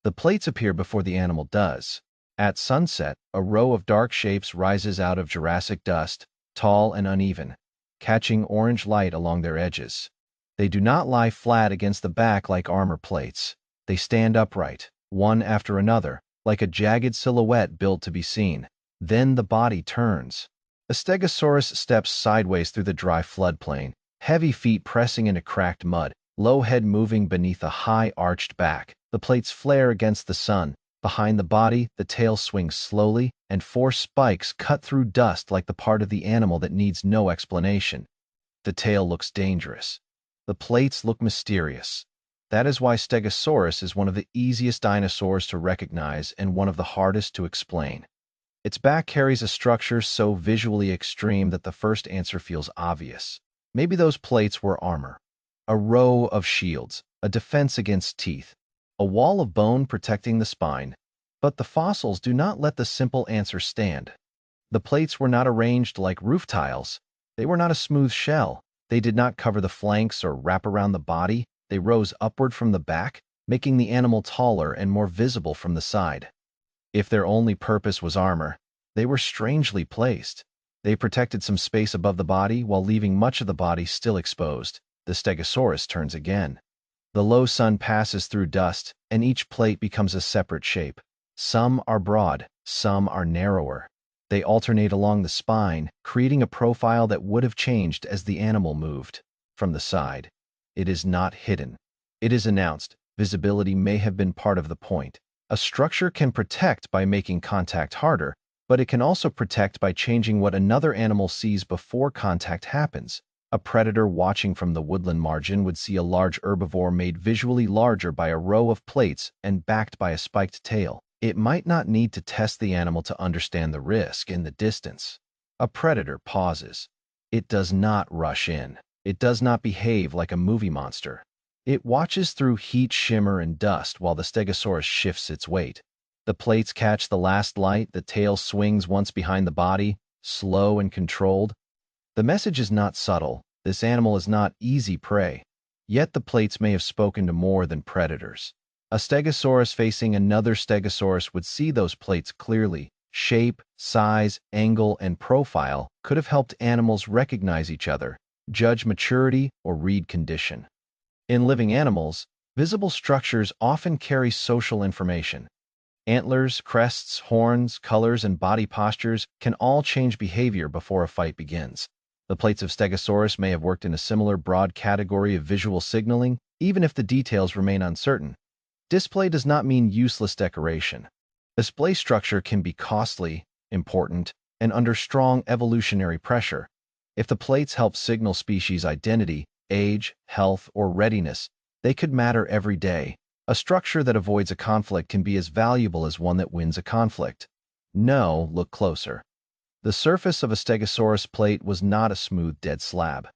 The plates appear before the animal does. At sunset, a row of dark shapes rises out of Jurassic dust, tall and uneven, catching orange light along their edges. They do not lie flat against the back like armor plates. They stand upright, one after another, like a jagged silhouette built to be seen. Then the body turns. A Stegosaurus steps sideways through the dry floodplain, heavy feet pressing into cracked mud, low head moving beneath a high arched back. The plates flare against the sun. Behind the body, the tail swings slowly, and four spikes cut through dust like the part of the animal that needs no explanation. The tail looks dangerous. The plates look mysterious. That is why Stegosaurus is one of the easiest dinosaurs to recognize and one of the hardest to explain. Its back carries a structure so visually extreme that the first answer feels obvious. Maybe those plates were armor. A row of shields, a defense against teeth, a wall of bone protecting the spine. But the fossils do not let the simple answer stand. The plates were not arranged like roof tiles. They were not a smooth shell. They did not cover the flanks or wrap around the body. They rose upward from the back, making the animal taller and more visible from the side. If their only purpose was armor, they were strangely placed. They protected some space above the body while leaving much of the body still exposed. The Stegosaurus turns again. The low sun passes through dust, and each plate becomes a separate shape. Some are broad, some are narrower. They alternate along the spine, creating a profile that would have changed as the animal moved. From the side, it is not hidden. It is announced. Visibility may have been part of the point. A structure can protect by making contact harder, but it can also protect by changing what another animal sees before contact happens. A predator watching from the woodland margin would see a large herbivore made visually larger by a row of plates and backed by a spiked tail. It might not need to test the animal to understand the risk in the distance. A predator pauses. It does not rush in. It does not behave like a movie monster. It watches through heat, shimmer, and dust while the Stegosaurus shifts its weight. The plates catch the last light, the tail swings once behind the body, slow and controlled. The message is not subtle. This animal is not easy prey. Yet the plates may have spoken to more than predators. A Stegosaurus facing another Stegosaurus would see those plates clearly. Shape, size, angle, and profile could have helped animals recognize each other, judge maturity, or read condition. In living animals, visible structures often carry social information. Antlers, crests, horns, colors, and body postures can all change behavior before a fight begins. The plates of Stegosaurus may have worked in a similar broad category of visual signaling, even if the details remain uncertain. Display does not mean useless decoration. Display structure can be costly, important, and under strong evolutionary pressure. If the plates help signal species identity, age, health, or readiness, they could matter every day. A structure that avoids a conflict can be as valuable as one that wins a conflict. No, look closer. The surface of a Stegosaurus plate was not a smooth, dead slab.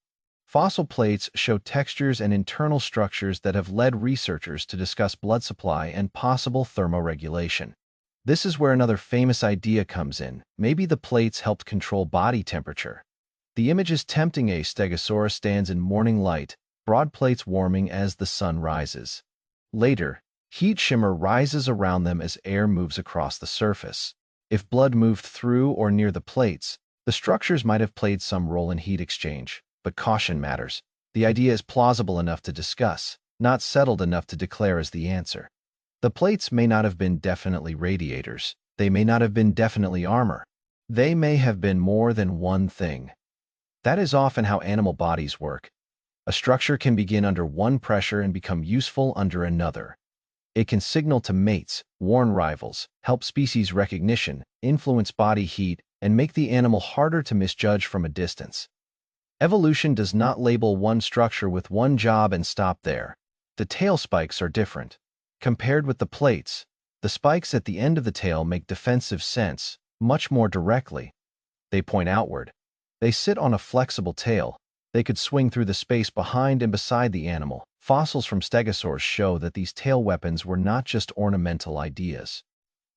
Fossil plates show textures and internal structures that have led researchers to discuss blood supply and possible thermoregulation. This is where another famous idea comes in. Maybe the plates helped control body temperature. The image is tempting. A Stegosaurus stands in morning light, broad plates warming as the sun rises. Later, heat shimmer rises around them as air moves across the surface. If blood moved through or near the plates, the structures might have played some role in heat exchange. But caution matters. The idea is plausible enough to discuss, not settled enough to declare as the answer. The plates may not have been definitely radiators. They may not have been definitely armor. They may have been more than one thing. That is often how animal bodies work. A structure can begin under one pressure and become useful under another. It can signal to mates, warn rivals, help species recognition, influence body heat, and make the animal harder to misjudge from a distance. Evolution does not label one structure with one job and stop there. The tail spikes are different. Compared with the plates, the spikes at the end of the tail make defensive sense much more directly. They point outward. They sit on a flexible tail. They could swing through the space behind and beside the animal. Fossils from Stegosaurus show that these tail weapons were not just ornamental ideas.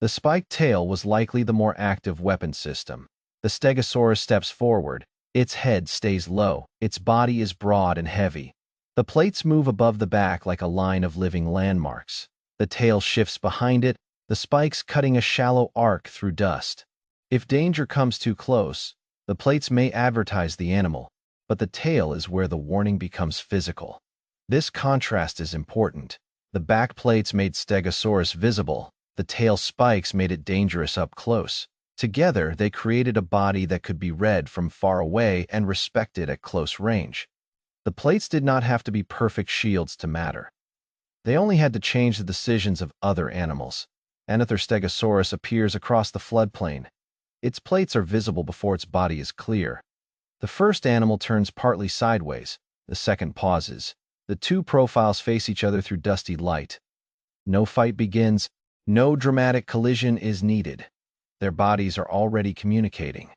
The spiked tail was likely the more active weapon system. The Stegosaurus steps forward. Its head stays low. Its body is broad and heavy. The plates move above the back like a line of living landmarks. The tail shifts behind it, the spikes cutting a shallow arc through dust. If danger comes too close, the plates may advertise the animal, but the tail is where the warning becomes physical. This contrast is important. The back plates made Stegosaurus visible, the tail spikes made it dangerous up close. Together, they created a body that could be read from far away and respected at close range. The plates did not have to be perfect shields to matter. They only had to change the decisions of other animals. Another Stegosaurus appears across the floodplain. Its plates are visible before its body is clear. The first animal turns partly sideways, the second pauses. The two profiles face each other through dusty light. No fight begins, no dramatic collision is needed. Their bodies are already communicating.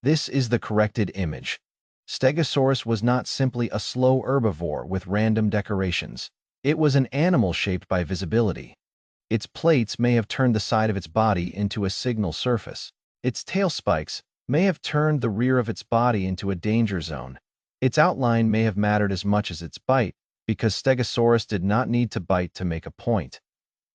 This is the corrected image. Stegosaurus was not simply a slow herbivore with random decorations. It was an animal shaped by visibility. Its plates may have turned the side of its body into a signal surface. Its tail spikes may have turned the rear of its body into a danger zone. Its outline may have mattered as much as its bite, because Stegosaurus did not need to bite to make a point.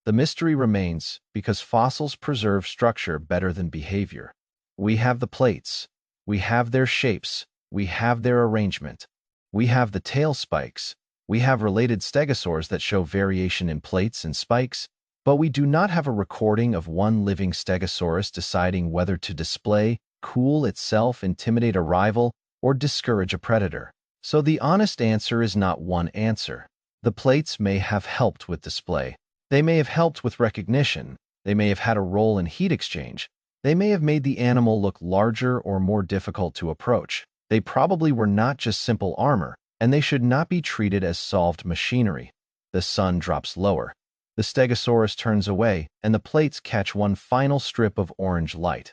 The mystery remains because fossils preserve structure better than behavior. We have the plates. We have their shapes. We have their arrangement. We have the tail spikes. We have related stegosaurs that show variation in plates and spikes, but we do not have a recording of one living Stegosaurus deciding whether to display, cool itself, intimidate a rival, or discourage a predator. So the honest answer is not one answer. The plates may have helped with display. They may have helped with recognition. They may have had a role in heat exchange. They may have made the animal look larger or more difficult to approach. They probably were not just simple armor, and they should not be treated as solved machinery. The sun drops lower. The Stegosaurus turns away, and the plates catch one final strip of orange light.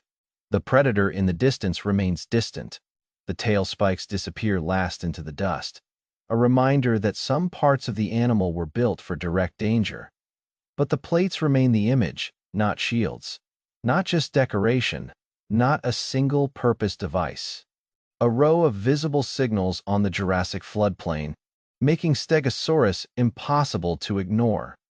The predator in the distance remains distant. The tail spikes disappear last into the dust, a reminder that some parts of the animal were built for direct danger. But the plates remain the image, not shields. Not just decoration, not a single-purpose device. A row of visible signals on the Jurassic floodplain, making Stegosaurus impossible to ignore.